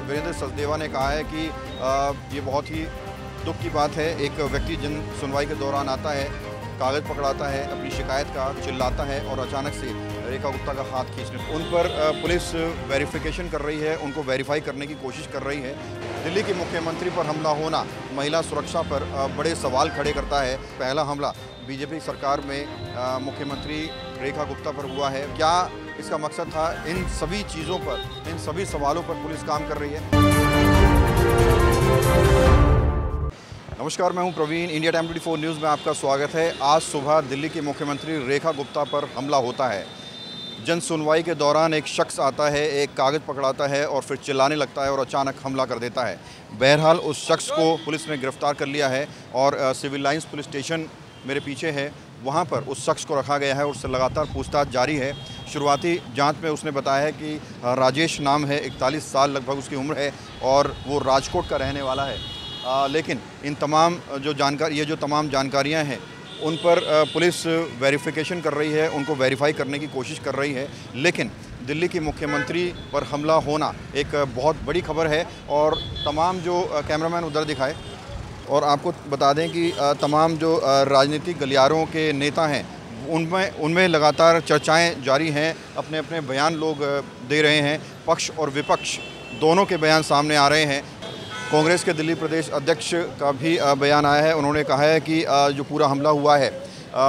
वीरेंद्र सचदेवा ने कहा है कि ये बहुत ही दुख की बात है। एक व्यक्ति जन सुनवाई के दौरान आता है, कागज़ पकड़ाता है, अपनी शिकायत का चिल्लाता है और अचानक से रेखा गुप्ता का हाथ खींचने उन पर पुलिस वेरिफिकेशन कर रही है, उनको वेरीफाई करने की कोशिश कर रही है। दिल्ली के मुख्यमंत्री पर हमला होना महिला सुरक्षा पर बड़े सवाल खड़े करता है। पहला हमला बीजेपी सरकार में मुख्यमंत्री रेखा गुप्ता पर हुआ है। क्या इसका मकसद था? इन सभी चीज़ों पर, इन सभी सवालों पर पुलिस काम कर रही है। नमस्कार, मैं हूं प्रवीण। इंडिया टाइम 24 न्यूज़ में आपका स्वागत है। आज सुबह दिल्ली की मुख्यमंत्री रेखा गुप्ता पर हमला होता है। जन सुनवाई के दौरान एक शख्स आता है, एक कागज़ पकड़ाता है और फिर चिल्लाने लगता है और अचानक हमला कर देता है। बहरहाल उस शख्स को पुलिस ने गिरफ्तार कर लिया है और सिविल लाइंस पुलिस स्टेशन मेरे पीछे है, वहाँ पर उस शख्स को रखा गया है और उससे लगातार पूछताछ जारी है। शुरुआती जांच में उसने बताया है कि राजेश नाम है, 41 साल लगभग उसकी उम्र है और वो राजकोट का रहने वाला है। लेकिन इन तमाम जो तमाम जानकारियां हैं उन पर पुलिस वेरिफिकेशन कर रही है, उनको वेरीफाई करने की कोशिश कर रही है। लेकिन दिल्ली की मुख्यमंत्री पर हमला होना एक बहुत बड़ी खबर है और तमाम जो कैमरामैन उधर दिखाए और आपको बता दें कि तमाम जो राजनीतिक गलियारों के नेता हैं उनमें लगातार चर्चाएं जारी हैं। अपने अपने बयान लोग दे रहे हैं, पक्ष और विपक्ष दोनों के बयान सामने आ रहे हैं। कांग्रेस के दिल्ली प्रदेश अध्यक्ष का भी बयान आया है। उन्होंने कहा है कि जो पूरा हमला हुआ है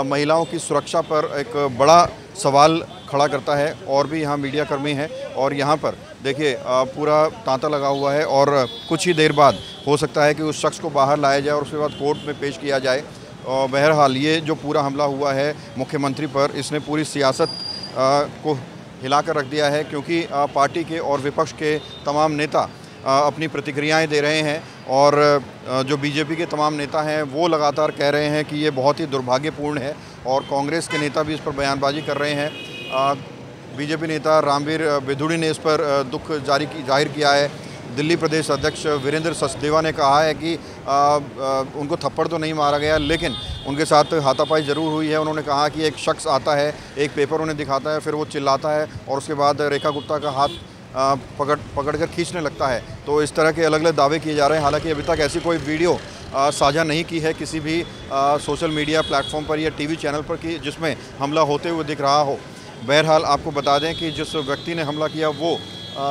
महिलाओं की सुरक्षा पर एक बड़ा सवाल खड़ा करता है। और भी यहाँ मीडिया कर्मी हैं और यहाँ पर देखिए पूरा तांता लगा हुआ है और कुछ ही देर बाद हो सकता है कि उस शख्स को बाहर लाया जाए और उसके बाद कोर्ट में पेश किया जाए। और बहरहाल ये जो पूरा हमला हुआ है मुख्यमंत्री पर, इसने पूरी सियासत को हिला कर रख दिया है, क्योंकि पार्टी के और विपक्ष के तमाम नेता अपनी प्रतिक्रियाएं दे रहे हैं और जो बीजेपी के तमाम नेता हैं वो लगातार कह रहे हैं कि ये बहुत ही दुर्भाग्यपूर्ण है और कांग्रेस के नेता भी इस पर बयानबाजी कर रहे हैं। बीजेपी नेता रामवीर बिधूड़ी ने इस पर दुख जाहिर किया है। दिल्ली प्रदेश अध्यक्ष वीरेंद्र सचदेवा ने कहा है कि उनको थप्पड़ तो नहीं मारा गया लेकिन उनके साथ हाथापाई ज़रूर हुई है। उन्होंने कहा कि एक शख्स आता है, एक पेपर उन्हें दिखाता है, फिर वो चिल्लाता है और उसके बाद रेखा गुप्ता का हाथ पकड़कर खींचने लगता है। तो इस तरह के अलग अलग दावे किए जा रहे हैं। हालांकि अभी तक ऐसी कोई वीडियो साझा नहीं की है किसी भी सोशल मीडिया प्लेटफॉर्म पर या टीवी चैनल पर कि जिसमें हमला होते हुए दिख रहा हो। बहरहाल आपको बता दें कि जिस व्यक्ति ने हमला किया वो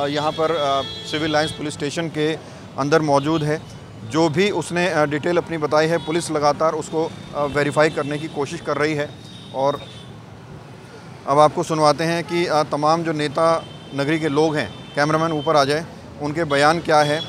यहाँ पर सिविल लाइंस पुलिस स्टेशन के अंदर मौजूद है। जो भी उसने डिटेल अपनी बताई है, पुलिस लगातार उसको वेरीफाई करने की कोशिश कर रही है। और अब आपको सुनवाते हैं कि तमाम जो नेता नगरी के लोग हैं, कैमरामैन ऊपर आ जाए, उनके बयान क्या है।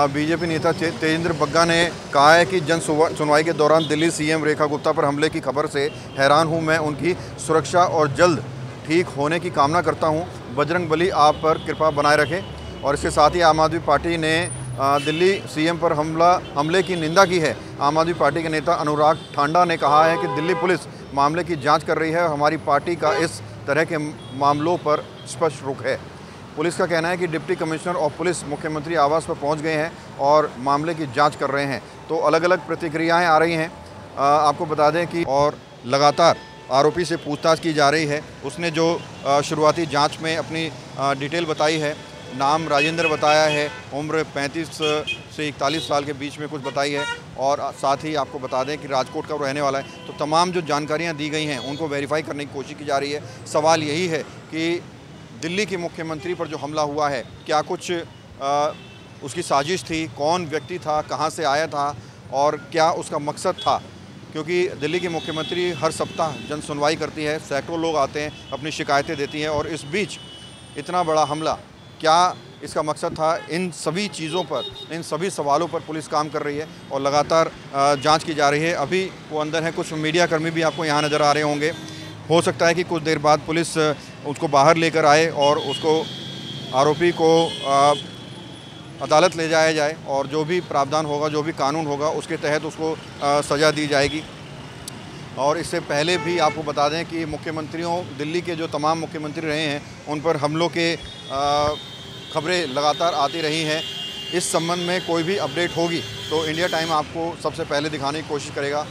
बीजेपी नेता तेजेंद्र बग्गा ने कहा है कि जन सुनवाई के दौरान दिल्ली सीएम रेखा गुप्ता पर हमले की खबर से हैरान हूं। मैं उनकी सुरक्षा और जल्द ठीक होने की कामना करता हूं। बजरंग बली आप पर कृपा बनाए रखें। और इसके साथ ही आम आदमी पार्टी ने दिल्ली सीएम पर हमले की निंदा की है। आम आदमी पार्टी के नेता अनुराग ठांडा ने कहा है कि दिल्ली पुलिस मामले की जाँच कर रही है और हमारी पार्टी का इस तरह के मामलों पर स्पष्ट रुख है। पुलिस का कहना है कि डिप्टी कमिश्नर और पुलिस मुख्यमंत्री आवास पर पहुंच गए हैं और मामले की जांच कर रहे हैं। तो अलग अलग प्रतिक्रियाएं आ रही हैं। आपको बता दें कि और लगातार आरोपी से पूछताछ की जा रही है। उसने जो शुरुआती जांच में अपनी डिटेल बताई है, नाम राजेंद्र बताया है, उम्र 35 से 41 साल के बीच में कुछ बताई है और साथ ही आपको बता दें कि राजकोट का रहने वाला है। तो तमाम जो जानकारियां दी गई हैं उनको वेरीफाई करने की कोशिश की जा रही है। सवाल यही है कि दिल्ली के मुख्यमंत्री पर जो हमला हुआ है, क्या कुछ उसकी साजिश थी? कौन व्यक्ति था? कहाँ से आया था? और क्या उसका मकसद था? क्योंकि दिल्ली की मुख्यमंत्री हर सप्ताह जन सुनवाई करती है, सैकड़ों लोग आते हैं, अपनी शिकायतें देती हैं और इस बीच इतना बड़ा हमला, क्या इसका मकसद था? इन सभी चीज़ों पर, इन सभी सवालों पर पुलिस काम कर रही है और लगातार जांच की जा रही है। अभी वो अंदर हैं, कुछ मीडिया कर्मी भी आपको यहाँ नज़र आ रहे होंगे। हो सकता है कि कुछ देर बाद पुलिस उसको बाहर लेकर आए और उसको आरोपी को अदालत ले जाया जाए और जो भी प्रावधान होगा, जो भी कानून होगा, उसके तहत उसको सज़ा दी जाएगी। और इससे पहले भी आपको बता दें कि दिल्ली के जो तमाम मुख्यमंत्री रहे हैं उन पर हमलों के खबरें लगातार आती रही हैं। इस संबंध में कोई भी अपडेट होगी तो इंडिया टाइम आपको सबसे पहले दिखाने की कोशिश करेगा।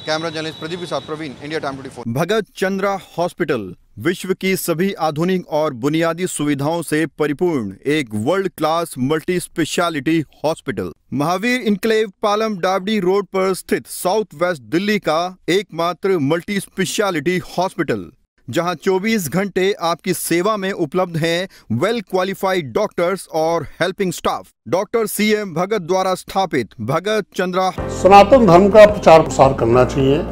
कैमरा जर्नलिस्ट प्रदीप के साथ प्रवीण, इंडिया टाइम 24। भगत चंद्रा हॉस्पिटल विश्व की सभी आधुनिक और बुनियादी सुविधाओं से परिपूर्ण एक world class multi speciality hospital Mahavir enclave Palam डावडी रोड पर स्थित साउथ वेस्ट दिल्ली का एकमात्र मल्टी स्पेशलिटी हॉस्पिटल, जहां 24 घंटे आपकी सेवा में उपलब्ध हैं वेल क्वालिफाइड डॉक्टर्स और हेल्पिंग स्टाफ। डॉक्टर CM भगत द्वारा स्थापित भगत चंद्रा। सनातन धर्म का प्रचार प्रसार करना चाहिए,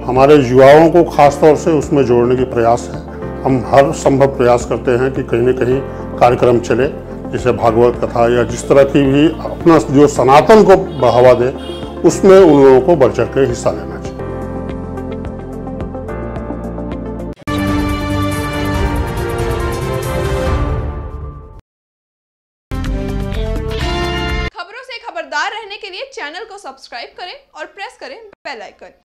हमारे युवाओं को खास तौर से उसमें जोड़ने की प्रयास है। हम हर संभव प्रयास करते हैं कि कहीं न कहीं कार्यक्रम चले, जैसे भागवत कथा या जिस तरह की भी अपना जो सनातन को बढ़ावा दे, उसमें उन लोगों को बढ़ चढ़ कर हिस्सा लेना चाहिए। खबरों से खबरदार रहने के लिए चैनल को सब्सक्राइब करें और प्रेस करें बेल आइकन।